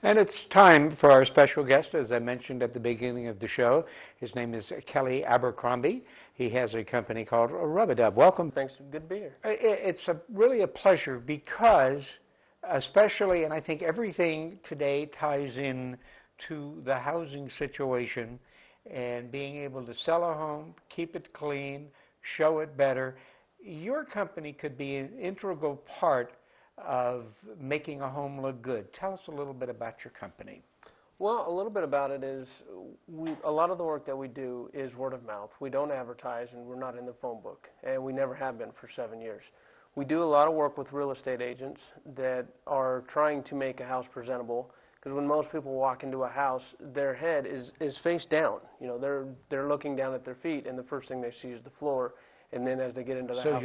And it's time for our special guest, as I mentioned at the beginning of the show. His name is Kelly Abercrombie. He has a company called Rub-A-Dub. Welcome. Thanks. Good to be here. It's really a pleasure because, especially, and I think everything today ties in to the housing situation and being able to sell a home, keep it clean, show it better. Your company could be an integral part of making a home look good. Tell us a little bit about your company. Well, a little bit about it is a lot of the work that we do is word of mouth. We don't advertise, and we're not in the phone book, and we never have been for 7 years. We do a lot of work with real estate agents that are trying to make a house presentable, because when most people walk into a house, their head is face down. You know, they're looking down at their feet, and the first thing they see is the floor. And then as they get into the house,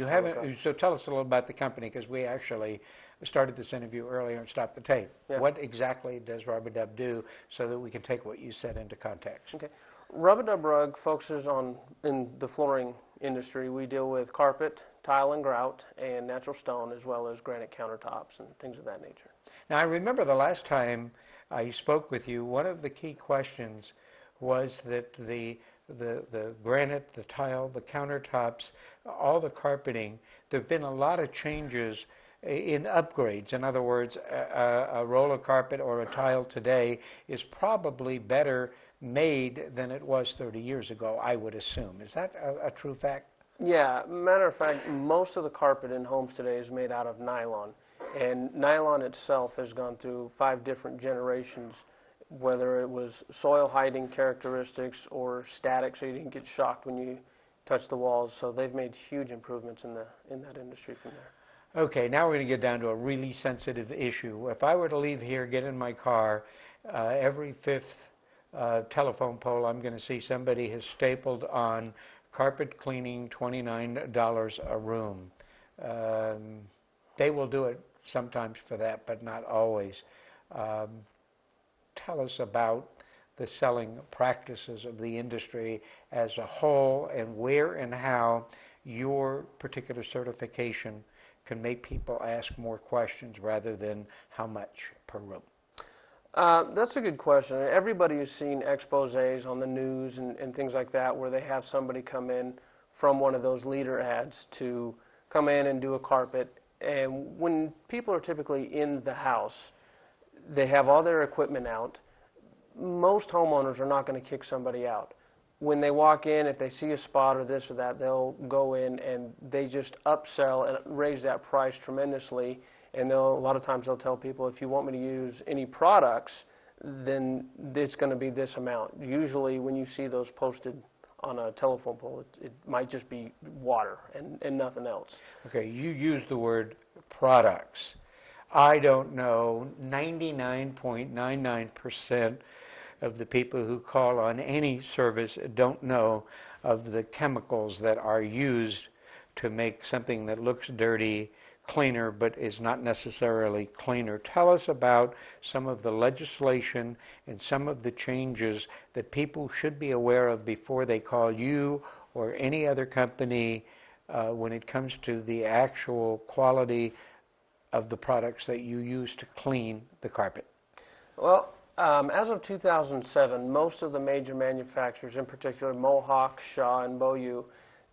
so tell us a little about the company, because we actually started this interview earlier and stopped the tape. Yeah. What exactly does Rub-A-Dub do so that we can take what you said into context? Okay. Rub-A-Dub Rug focuses on, in the flooring industry, we deal with carpet, tile and grout, and natural stone, as well as granite countertops and things of that nature. Now, I remember the last time I spoke with you, one of the key questions was that the granite, the tile, the countertops, all the carpeting, there have been a lot of changes in upgrades. In other words, a roll of carpet or a tile today is probably better made than it was 30 years ago, I would assume. Is that a true fact? Yeah, matter of fact, most of the carpet in homes today is made out of nylon. And nylon itself has gone through 5 different generations, whether it was soil hiding characteristics or static, so you didn't get shocked when you touched the walls. So they've made huge improvements in that industry from there. Okay, now we're going to get down to a really sensitive issue. If I were to leave here, get in my car, every 5th telephone pole, I'm going to see somebody has stapled on carpet cleaning, $29 a room. They will do it sometimes for that, but not always. Tell us about the selling practices of the industry as a whole, and where and how your particular certification can make people ask more questions rather than how much per room. That's a good question. Everybody has seen exposés on the news and things like that, where they have somebody come in from one of those leader ads to come in and do a carpet. And when people are typically in the house, they have all their equipment out. Most homeowners are not going to kick somebody out. When they walk in, if they see a spot or this or that, they'll go in and they just upsell and raise that price tremendously. And a lot of times they'll tell people, if you want me to use any products, then it's going to be this amount. Usually when you see those posted on a telephone pole, it might just be water and nothing else. Okay, you used the word products. I don't know, 99.99% of the people who call on any service don't know of the chemicals that are used to make something that looks dirty cleaner but is not necessarily cleaner. Tell us about some of the legislation and some of the changes that people should be aware of before they call you or any other company when it comes to the actual quality of the products that you use to clean the carpet. Well, as of 2007, most of the major manufacturers, in particular Mohawk, Shaw, and Boyu,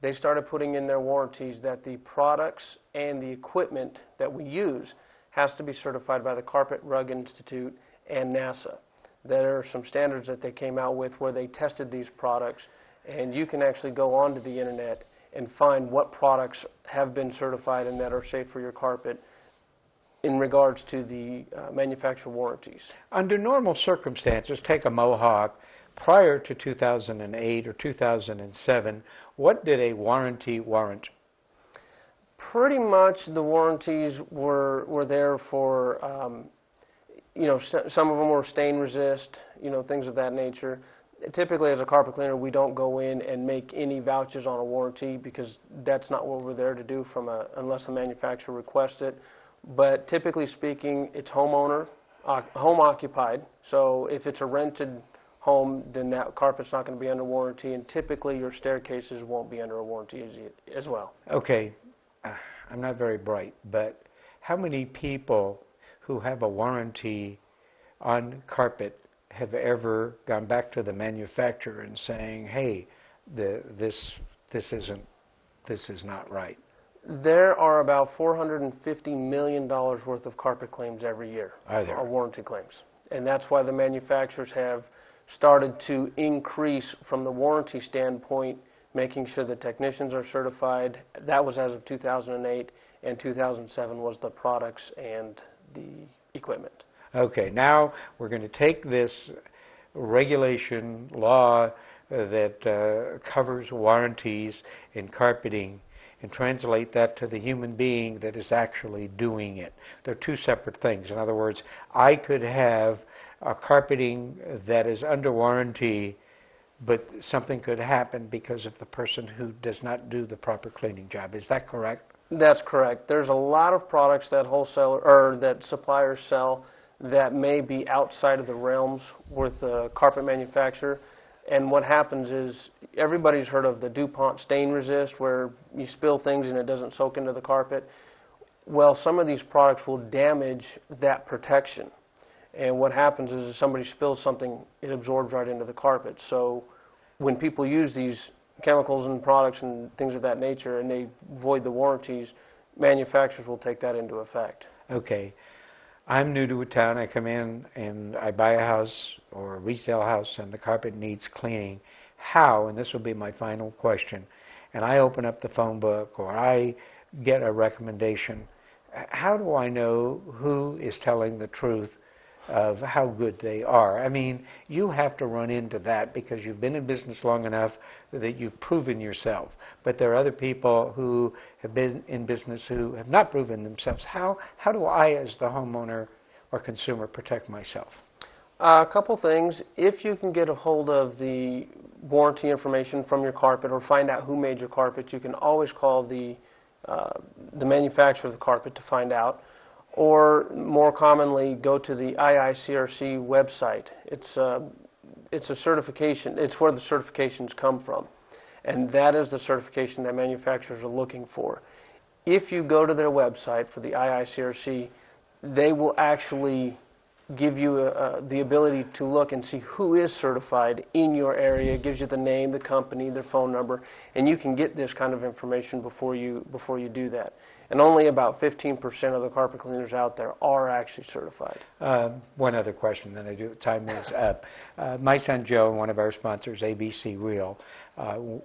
they started putting in their warranties that the products and the equipment that we use has to be certified by the Carpet Rug Institute and NASA. There are some standards that they came out with where they tested these products, and you can actually go onto the internet and find what products have been certified and that are safe for your carpet in regards to the manufacturer warranties. Under normal circumstances, take a Mohawk, prior to 2008 or 2007, what did a warranty warrant? Pretty much the warranties were there for, some of them were stain resist, things of that nature. Typically, as a carpet cleaner, we don't go in and make any vouchers on a warranty because that's not what we're there to do unless the manufacturer requests it. But typically speaking, it's home occupied. So if it's a rented home, then that carpet's not going to be under warranty, and typically your staircases won't be under a warranty as well. Okay, I'm not very bright, but how many people who have a warranty on carpet have ever gone back to the manufacturer and saying, "Hey, this is not right"? There are about $450 million worth of carpet claims every year. Are there? Warranty claims. And that's why the manufacturers have started to increase from the warranty standpoint, making sure the technicians are certified. That was as of 2008, and 2007 was the products and the equipment. Okay, now we're going to take this regulation law that covers warranties in carpeting and translate that to the human being that is actually doing it. They're two separate things. In other words, I could have a carpeting that is under warranty, but something could happen because of the person who does not do the proper cleaning job. Is that correct? That's correct. There's a lot of products that that suppliers sell that may be outside of the realms with the carpet manufacturer. And what happens is, everybody's heard of the DuPont stain resist, where you spill things and it doesn't soak into the carpet. Well, some of these products will damage that protection. And what happens is, if somebody spills something, it absorbs right into the carpet. So when people use these chemicals and products and things of that nature and they void the warranties, manufacturers will take that into effect. Okay. I'm new to a town. I come in and I buy a house or a resale house and the carpet needs cleaning. How, and this will be my final question, and I open up the phone book or I get a recommendation, how do I know who is telling the truth of how good they are? I mean, you have to run into that because you've been in business long enough that you've proven yourself. But there are other people who have been in business who have not proven themselves. How do I, as the homeowner or consumer, protect myself? A couple things. If you can get a hold of the warranty information from your carpet or find out who made your carpet, you can always call the manufacturer of the carpet to find out. Or more commonly, go to the IICRC website. It's a certification. It's where the certifications come from, and that is the certification that manufacturers are looking for. If you go to their website for the IICRC, they will actually give you the ability to look and see who is certified in your area. It gives you the name, the company, their phone number, and you can get this kind of information before you do that. And only about 15% of the carpet cleaners out there are actually certified. One other question, then time is up. My son Joe, one of our sponsors, ABC Real,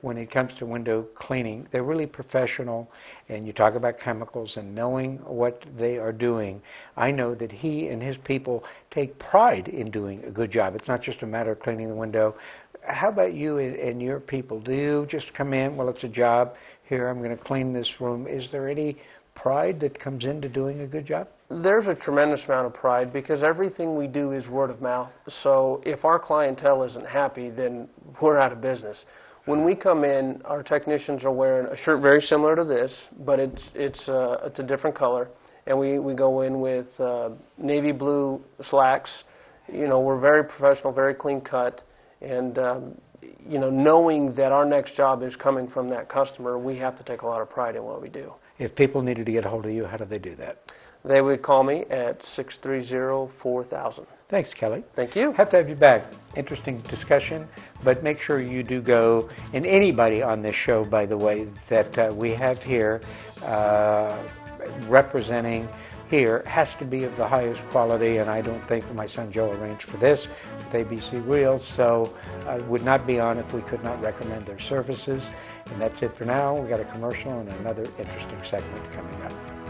when it comes to window cleaning, they're really professional, and you talk about chemicals and knowing what they are doing. I know that he and his people take pride in doing a good job. It's not just a matter of cleaning the window. How about you and your people? Do you just come in, well, it's a job, here, I'm going to clean this room. Is there any pride that comes into doing a good job? There's a tremendous amount of pride because everything we do is word of mouth. So if our clientele isn't happy, then we're out of business. When we come in, our technicians are wearing a shirt very similar to this, but it's a different color, and we go in with navy blue slacks. You know, we're very professional, very clean cut, and you know, knowing that our next job is coming from that customer, we have to take a lot of pride in what we do. If people needed to get a hold of you, how do they do that? They would call me at 630-4000. Thanks, Kelly. Thank you. Have to have you back. Interesting discussion, but make sure you do go, and anybody on this show, by the way, that we have here representing here has to be of the highest quality, and I don't think my son Joe arranged for this with ABC Reels, so I would not be on if we could not recommend their services. And that's it for now. We've got a commercial and another interesting segment coming up.